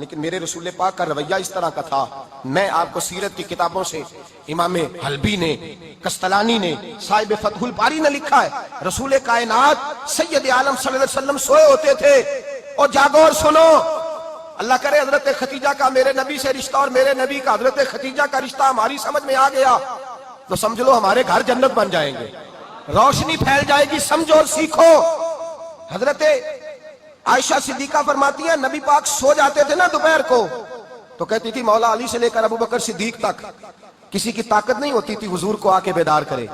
لیکن میرے رسول پاک کا رویہ اس طرح کا تھا. میں آپ کو سیرت کی کتابوں سے امام حلبی نے، کستلانی نے، صاحب فتح الباری نے لکھا ہے، رسول کائنات سید عالم صلی اللہ علیہ وسلم سوئے ہوتے تھے اور جاگو اور سنو. اللہ کرے حضرت خدیجہ کا میرے نبی سے رشتہ اور میرے نبی کا حضرت خدیجہ کا رشتہ ہماری سمجھ میں آ گیا تو سمجھ لو ہمارے گھر جنت بن جائیں گے، روشنی پھیل جائے گی. سمجھو اور سیکھو. حضرت عائشہ صدیقہ فرماتی ہیں نبی پاک سو جاتے تھے نا دوپہر کو تو کہتی تھی مولا علی سے لے کر ابو بکر صدیق تک کسی کی طاقت نہیں ہوتی تھی حضور کو آ کے بیدار کرے.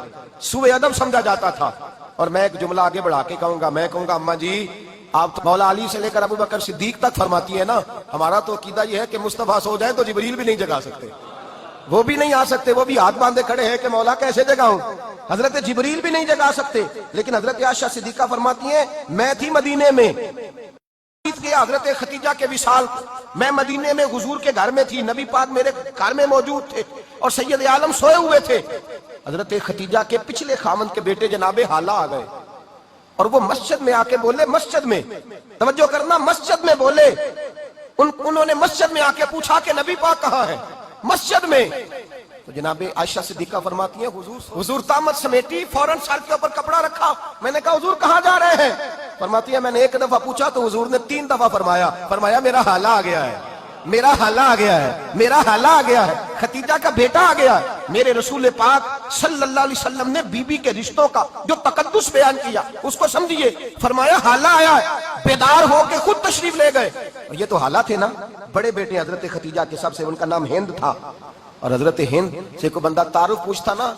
سوء ادب سمجھا جاتا تھا. اور میں ایک جملہ آگے بڑھا کے کہوں گا، میں کہوں گا اماں جی آپ مولا علی سے لے کر ابو بکر صدیق تک فرماتی ہے نا، ہمارا تو عقیدہ یہ ہے کہ مصطفیٰ سو جائے تو جبریل بھی نہیں جگا سکتے، وہ بھی نہیں آ سکتے، وہ بھی ہاتھ باندھے کھڑے ہیں کہ مولا کیسے جگاؤں. حضرت جبریل بھی نہیں جگا سکتے. لیکن حضرت عائشہ صدیقہ فرماتی ہیں میں تھی مدینے میں حضرت خدیجہ کے وصال، میں مدینے میں حضور کے گھر میں تھی، نبی پاک میرے گھر میں موجود تھے اور سید عالم سوئے ہوئے تھے. حضرت خدیجہ کے پچھلے خاوند کے بیٹے جناب حالہ آ گئے اور وہ مسجد میں آ کے بولے، مسجد میں توجہ کرنا، مسجد میں بولے. انہوں نے مسجد میں آ کے پوچھا کہ نبی پاک کہاں ہے؟ مسجد میں. تو جناب عائشہ صدیقہ فرماتی ہیں حضور طامت سمیٹی، فوراً سر کے اوپر کپڑا رکھا. میں نے کہا حضور کہاں جا رہے ہیں؟ فرماتی ہے میں نے ایک دفعہ پوچھا تو حضور نے 3 دفعہ فرمایا میرا حالہ آ گیا ہے، میرا حالہ آ گیا ہے، میرا حالہ آ گیا ہے، خدیجہ کا بیٹا آ گیا ہے. میرے رسول پاک صلی اللہ علیہ وسلم نے بی بی کے رشتوں کا جو تقدس بیان کیا اس کو سمجھیے. فرمایا حالہ آیا ہے، بیدار ہو کے خود تشریف لے گئے. اور یہ تو حالہ تھے نا، بڑے بیٹے حضرت خدیجہ کے، سب سے ان کا نام ہند تھا. اور حضرت ہند سے کوئی بندہ تعارف پوچھتا نا،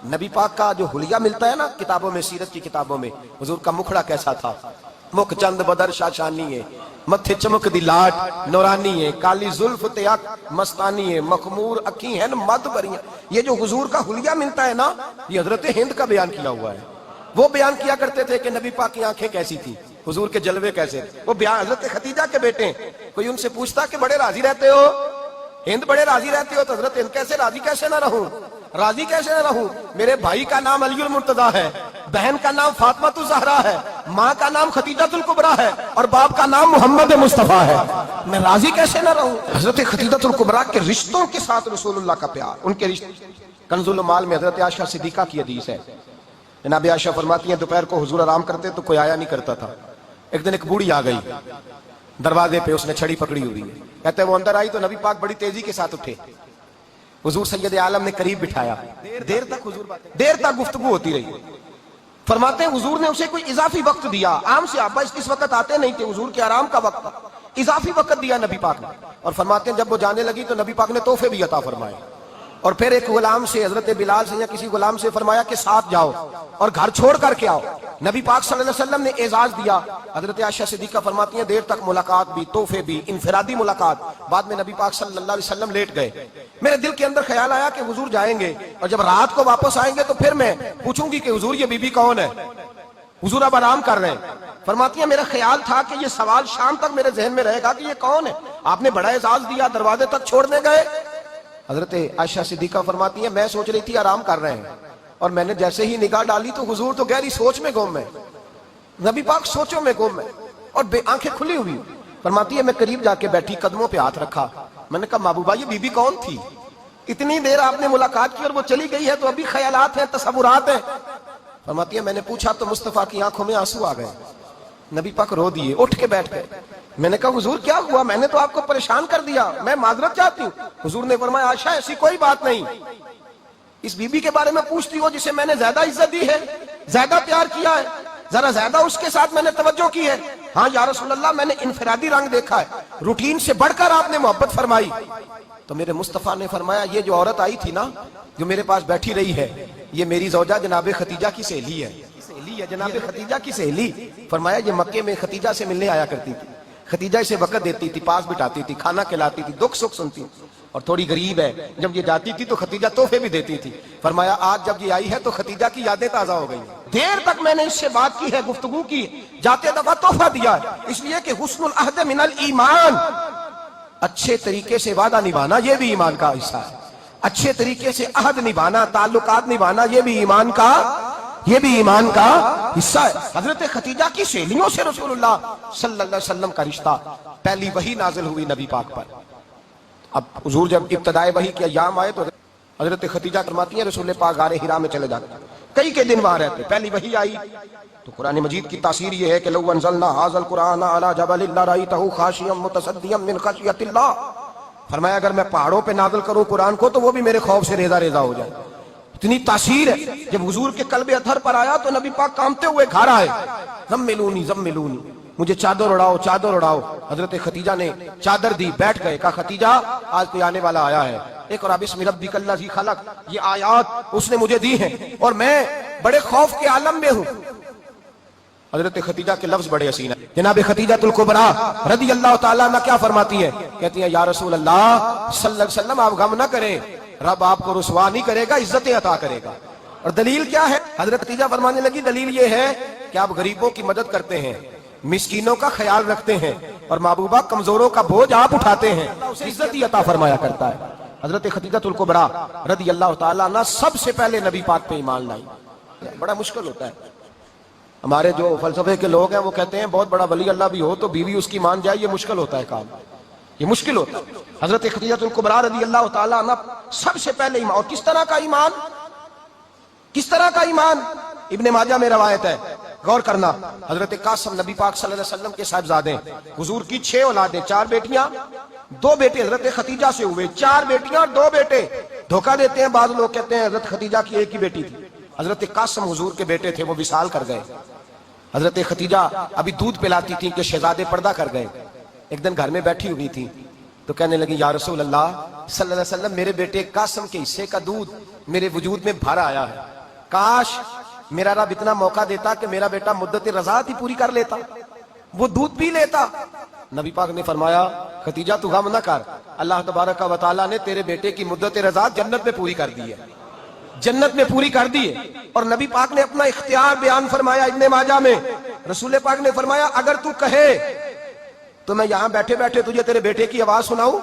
نبی پاک کا جو حلیہ ملتا ہے نا کتابوں میں، سیرت کی کتابوں میں، حضور کا مکھڑا کیسا تھا، مکھ چند بدر شاشانی ہے، متھے چمک دی لاٹ نورانی ہے، کالی زلف تیاک مستانی ہے، مخمور اکھی ہیں مد بریاں. یہ جو حضور کا حلیہ ملتا ہے نا، یہ حضرت ہند کا بیان کیا ہوا ہے. وہ بیان کیا کرتے تھے کہ نبی پاک کی آنکھیں کیسی تھی، حضور کے جلوے کیسے. وہ بیان حضرت خدیجہ کے بیٹے ہیں. کوئی ان سے پوچھتا کہ بڑے راضی رہتے ہو ہند، بڑے راضی رہتے ہو، تو حضرت ہند کیسے راضی کیسے نہ رہوں، راضی کیسے نہ رہوں. میرے بھائی کا نام علی المرتضیٰ ہے، بہن کا نام فاطمہ الزہرا ہے، ماں کا نام خدیجہ الکبریٰ ہے اور باپ کا نام محمد مصطفیٰ ہے، میں راضی کیسے نہ رہوں. حضرت خدیجہ الکبریٰ کے رشتوں کے ساتھ رسول اللہ کا پیار، ان کے رشتے. کنز المال میں حضرت عائشہ صدیقہ کی حدیث ہے. جناب عائشہ فرماتی ہیں دوپہر کو حضور آرام کرتے تو کوئی آیا نہیں کرتا تھا. ایک دن ایک بوڑھی آ گئی دروازے پہ، اس نے چھڑی پکڑی ہوئی ہے. کہتے ہیں وہ اندر آئی تو نبی پاک بڑی تیزی کے ساتھ اٹھے. حضور سید عالم نے قریب بٹھایا، دیر تک گفتگو ہوتی رہی. فرماتے ہیں حضور نے اسے کوئی اضافی وقت دیا. عام صحابہ اس وقت آتے نہیں تھے، حضور کے آرام کا وقت، اضافی وقت دیا نبی پاک نے. اور فرماتے ہیں جب وہ جانے لگی تو نبی پاک نے تحفے بھی عطا فرمائے. اور پھر ایک غلام سے، حضرت بلال سے یا کسی غلام سے فرمایا کہ ساتھ جاؤ اور گھر چھوڑ کر کے آؤ. نبی پاک صلی اللہ علیہ وسلم نے اعزاز دیا. حضرت عائشہ صدیقہ فرماتی ہیں دیر تک ملاقات بھی، تحفے بھی، انفرادی ملاقات. بعد میں نبی پاک صلی اللہ علیہ وسلم لیٹ گئے. میرے دل کے اندر خیال آیا کہ حضور جائیں گے اور جب رات کو واپس آئیں گے تو پھر میں پوچھوں گی کہ حضور یہ بی بی کون ہے، حضور اب آرام کر رہے ہیں. فرماتی ہیں میرا خیال تھا کہ یہ سوال شام تک میرے ذہن میں رہے گا کہ یہ کون ہے. آپ نے بڑا اعزاز دیا، دروازے تک چھوڑنے گئے. حضرت عائشہ صدیقہ فرماتی ہیں میں سوچ رہی تھی آرام کر رہے ہیں اور میں نے جیسے ہی نگاہ ڈالی تو حضور تو گہری سوچ میں گم ہے، نبی پاک سوچوں میں گم ہے اور آنکھیں کھلی ہوئی. فرماتی ہے میں قریب جا کے بیٹھی، قدموں پہ ہاتھ رکھا. میں نے کہا محبوبہ یہ بی بی کون تھی؟ اتنی دیر آپ نے ملاقات کی اور وہ چلی گئی ہے تو ابھی خیالات ہیں، تصورات ہیں. فرماتی ہے میں نے پوچھا تو مصطفیٰ کی آنکھوں میں آنسو آ گئے. نبی پاک رو دیے، اٹھ کے بیٹھ گئے. میں نے کہا حضور کیا ہوا؟ میں نے تو آپ کو پریشان کر دیا، میں معذرت چاہتی ہوں. حضور نے فرمایا عائشہ ایسی کوئی بات نہیں، اس بی بی کے بارے میں پوچھتی ہو جسے میں نے زیادہ عزت دی ہے، زیادہ پیار کیا ہے، ذرا زیادہ اس کے ساتھ میں نے توجہ کی ہے. ہاں یا رسول اللہ میں نے انفرادی رنگ دیکھا ہے، روٹین سے بڑھ کر آپ نے محبت فرمائی. تو میرے مصطفیٰ نے فرمایا یہ جو عورت آئی تھی نا جو میرے پاس بیٹھی رہی ہے یہ میری زوجہ جناب خدیجہ کی سہیلی ہے، جناب خدیجہ کی سہیلی. فرمایا یہ مکے میں خدیجہ سے ملنے آیا کرتی تھی، خدیجہ اسے وقت دیتی تھی، پاس بٹھاتی تھی، کھانا کھلاتی تھی، دکھ سکھ سنتی. اور تھوڑی غریب ہے، جب یہ جاتی تھی تو خدیجہ تحفے بھی دیتی تھی. فرمایا آج جب یہ آئی ہے تو خدیجہ کی یادیں تازہ ہو گئی. دیر تک میں نے اس سے بات کی ہے، گفتگو کی، جاتے دفعہ تحفہ دیا ہے، اس لیے کہ حسن العہد من الایمان، اچھے طریقے سے وعدہ نبھانا یہ بھی ایمان کا حصہ ہے. اچھے طریقے سے عہد نبھانا، تعلقات نبھانا یہ بھی ایمان کا یہ بھی ایمان کا حصہ ہے۔ حضرت خدیجہ کی سہیلیوں سے رسول اللہ صلی اللہ علیہ وسلم کا رشتہ، پہلی وحی نازل ہوئی نبی پاک پر۔ اب حضور جب ابتدائے وحی کے ایام آئے تو حضرت خدیجہ فرماتی ہیں رسول پاک غار حرا میں چلے جاتے، کئی کے دن وہاں رہتے۔ پہلی وحی آئی تو قرآن مجید کی تاثیر یہ ہے کہ لو انزلنا ھذا القرآن علی جبل لرأیتہ خاشعا متصدعا من خشیۃ اللہ، فرمایا اگر میں پہاڑوں پہ نازل کروں قرآن کو تو وہ بھی میرے خوف سے ریزہ ریزہ ہو جائے۔ اتنی تاثیر ہے۔ جب حضور کے قلب اطہر پر آیا تو نبی پاک کانپتے ہوئے گھر آئے، زملونی زملونی، مجھے چادر اڑاؤ چادر اڑاؤ۔ حضرت خدیجہ نے چادر دی، بیٹھ گئے، کہا خدیجہ آج کوئی آنے والا آیا ہے، اقرأ بسم ربک الذی خلق، یہ آیات اس نے مجھے دی ہیں اور میں بڑے خوف کے عالم میں ہوں۔ حضرت خدیجہ کے لفظ بڑے حسین ہیں۔ جناب خدیجہ الکبریٰ رضی اللہ تعالیٰ عنہ کیا فرماتی ہے؟ کہتی ہیں یا رسول اللہ صلی اللہ علیہ وسلم آپ غم نہ کریں، رب آپ کو رسوا نہیں کرے گا، عزتیں عطا کرے گا۔ اور دلیل کیا ہے؟ حضرت خدیجہ فرمانے لگی دلیل یہ ہے کہ آپ غریبوں کی مدد کرتے ہیں، مسکینوں کا خیال رکھتے ہیں، اور محبوبہ کمزوروں کا بوجھ آپ اٹھاتے ہیں، عزت ہی عطا فرمایا کرتا ہے۔ حضرت خدیجہ الکبریٰ رضی اللہ تعالیٰ عنہ سب سے پہلے نبی پاک پہ ایمان لائی۔ بڑا مشکل ہوتا ہے، ہمارے جو فلسفے کے لوگ ہیں وہ کہتے ہیں بہت بڑا ولی اللہ بھی ہو تو بیوی اس کی مان جائے، یہ مشکل ہوتا ہے کام، یہ مشکل ہوتا ہے۔ حضرت خدیجہ الکبریٰ رضی اللہ تعالیٰ عنہ سب سے پہلے ایمان، اور کس طرح کا ایمان؟ کس طرح کا ایمان؟ ابن ماجہ میں روایت ہے، غور کرنا، حضرت قاسم نبی پاک صلی اللہ علیہ وسلم کے صاحبزادے، حضور کی 6 اولادیں، 4 بیٹیاں 2 بیٹے حضرت خدیجہ سے ہوئے، 4 بیٹیاں 2 بیٹے۔ دھوکہ دیتے ہیں بعض لوگ، کہتے ہیں حضرت خدیجہ کی ایک ہی بیٹی تھی۔ حضرت قاسم حضور کے بیٹے تھے، وہ وصال کر گئے۔ حضرت خدیجہ ابھی دودھ پلاتی تھی کہ شہزادے پردہ کر گئے۔ ایک دن گھر میں بیٹھی ہوئی تھی تو کہنے لگی یا رسول اللہ صلی اللہ علیہ وسلم میرے بیٹے قاسم کے حصے کا دودھ میرے وجود میں بھر آیا ہے، کاش میرا رب اتنا موقع دیتا کہ میرا بیٹا مدت رضاعت ہی پوری کر لیتا، وہ دودھ پی لیتا۔ نبی پاک نے فرمایا خدیجہ تو غم نہ کر، اللہ تبارک و تعالیٰ نے تیرے بیٹے کی مدت رضاعت جنت میں پوری کر دی ہے، جنت میں پوری کر دی ہے۔ اور نبی پاک نے اپنا اختیار بیان فرمایا ابن ماجہ میں، رسول پاک نے فرمایا اگر تو کہے تو میں یہاں بیٹھے بیٹھے تجھے تیرے بیٹے کی آواز سناؤں،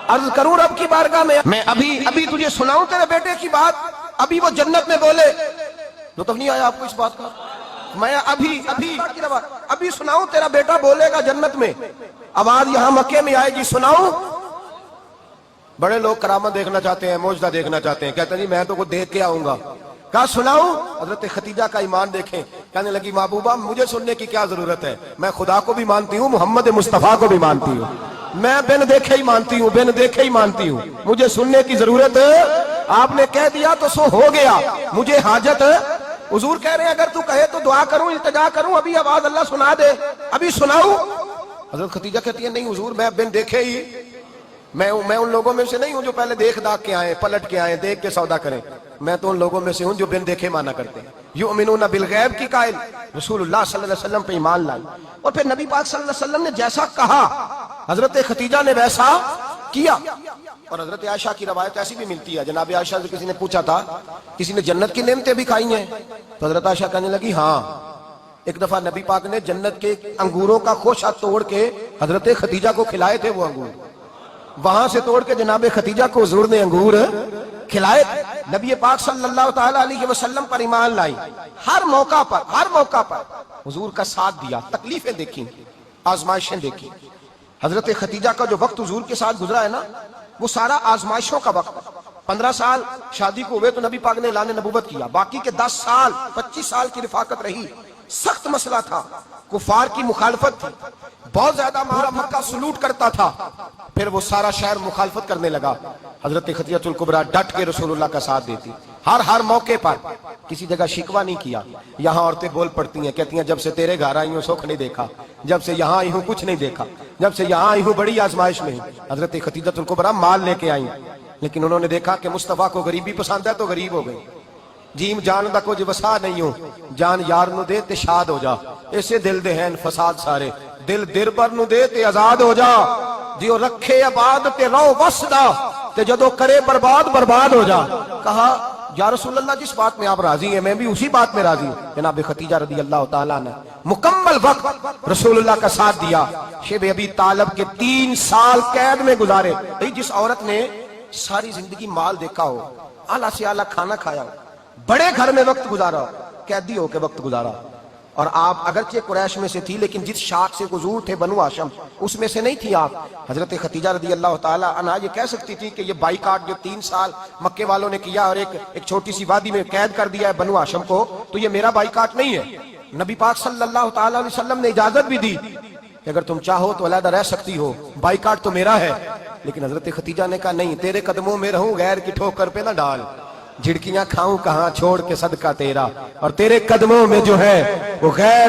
عرض کروں رب کی بارگاہ میں ابھی تجھے سناؤں تیرے بیٹے کی بات، ابھی وہ جنت میں بولے۔ لطف نہیں آیا آپ کو اس بات کا؟ میں ابھی سناؤں تیرا بیٹا بولے گا جنت میں، آواز یہاں مکے میں آئے گی، سناؤں؟ بڑے لوگ کرامت دیکھنا چاہتے ہیں، معجزہ دیکھنا چاہتے ہیں، کہتے ہیں جی میں تو کو دیکھ کے آؤں گا، کہا سناؤں؟ حضرت خدیجہ کا ایمان دیکھیں، کہنے لگی محبوبہ مجھے سننے کی کیا ضرورت ہے، میں خدا کو بھی مانتی ہوں، محمد مصطفیٰ کو بھی مانتی ہوں، میں بن دیکھے ہی مانتی ہوں، بن دیکھے ہی مانتی ہوں، مجھے سننے کی ضرورت ہے، آپ نے کہہ دیا تو سو ہو گیا، مجھے حاجت ہے۔ حضور کہہ رہے ہیں اگر تو کہے تو دعا کروں، التجا کروں، ابھی آواز اللہ سنا دے، ابھی سناؤں؟ حضرت خدیجہ کہتی ہے نہیں حضور میں بن دیکھے ہی، میں ان لوگوں میں سے نہیں ہوں جو پہلے دیکھ داکھ کے آئیں، پلٹ کے آئیں، دیکھ کے سودا کریں، میں تو ان لوگوں میں سے ہوں جو بن دیکھے مانا کرتے ہیں، یؤمنون بالغیب کی قائل، رسول اللہ صلی اللہ علیہ وسلم پہ ایمان لائی۔ اور پھر نبی پاک صلی اللہ علیہ وسلم نے جیسا کہا حضرت خدیجہ نے ویسا کیا۔ اور حضرت عائشہ کی روایت ایسی بھی ملتی ہے، جناب عائشہ سے کسی نے پوچھا تھا کسی نے جنت کی نعمتیں بھی کھائی ہیں؟ تو حضرت عائشہ کہنے لگی ہاں، ایک دفعہ نبی پاک نے جنت کے انگوروں کا خوشہ توڑ کے حضرت خدیجہ کو کھلائے تھے، وہ انگور وہاں سے توڑ کے جناب خدیجہ کو حضور نے انگور کھلائے تھے۔ نبی پاک صلی اللہ تعالی علیہ وسلم پر ایمان لائی، ہر موقع پر حضور کا ساتھ دیا، تکلیفیں دیکھی، آزمائشیں دیکھی۔ حضرت خدیجہ کا جو وقت حضور کے ساتھ گزرا ہے نا، وہ سارا آزمائشوں کا وقت۔ 15 سال شادی کو ہوئے تو نبی پاک نے اعلان نبوت کیا، باقی کے 10 سال 25 سال کی رفاقت رہی، سخت مسئلہ تھا، کفار کی مخالفت تھی، بہت زیادہ پورا مکہ سلوٹ کرتا تھا، پھر وہ سارا شہر مخالفت کرنے لگا۔ حضرت خدیجہ الکبریٰ ڈٹ کے رسول اللہ کا ساتھ دیتی، ہر موقع پر کسی جگہ شکوہ نہیں کیا۔ یہاں عورتیں بول پڑتی ہیں، کہتی ہیں جب سے تیرے گھر آئی ہوں سکھ نہیں دیکھا، جب سے یہاں آئی ہوں کچھ نہیں دیکھا، جب سے یہاں آئی ہوں بڑی آزمائش میں۔ حضرت خدیجہ الکبریٰ مال لے کے آئیں، لیکن انہوں نے دیکھا کہ مصطفیٰ کو غریبی پسند ہے تو غریب ہو گئی۔ جیم جان دا کچھ وسا نہیں ہوں، جان یار نو دے تے شاد ہو جا، ایسے دل دے ہیں فساد سارے، دل دربر نو دے تے آزاد ہو جا، جیو رکھے آباد تے رو وسدا تے جدو کرے برباد ہو جا۔ کہا یا رسول اللہ جس بات میں آپ راضی ہیں میں بھی اسی بات میں راضی ہوں۔ جناب خدیجہ رضی اللہ تعالیٰ نے مکمل وقت رسول اللہ کا ساتھ دیا۔ شیب ابی طالب کے 3 سال قید میں گزارے۔ جس عورت نے ساری زندگی مال دیکھا ہو، اعلیٰ سے اعلیٰ کھانا کھایا ہو، بڑے گھر میں وقت گزارا، قیدی ہو کے وقت گزارا، اور آپ اگرچہ قریش میں سے تھی لیکن جس شاخ سے حضور تھے بنو ہاشم اس میں سے نہیں تھی آپ۔ حضرت خدیجہ رضی اللہ تعالی عنہا یہ کہہ سکتی تھی کہ یہ بائیکاٹ جو 3 سال مکے والوں نے کیا اور ایک چھوٹی سی وادی میں قید کر دیا ہے بنو ہاشم کو، تو یہ میرا بائیکاٹ نہیں ہے۔ نبی پاک صلی اللہ تعالی علیہ وسلم نے اجازت بھی دی کہ اگر تم چاہو تو علیحدہ رہ سکتی ہو، بائیکاٹ تو میرا ہے۔ لیکن حضرت خدیجہ نے کہا نہیں، تیرے قدموں میں رہوں، غیر کی ٹھوکر پہ نہ ڈال، جھڑکیاں کھاؤں کہاں چھوڑ کے صدقہ تیرا، اور تیرے قدموں میں جو ہے وہ غیر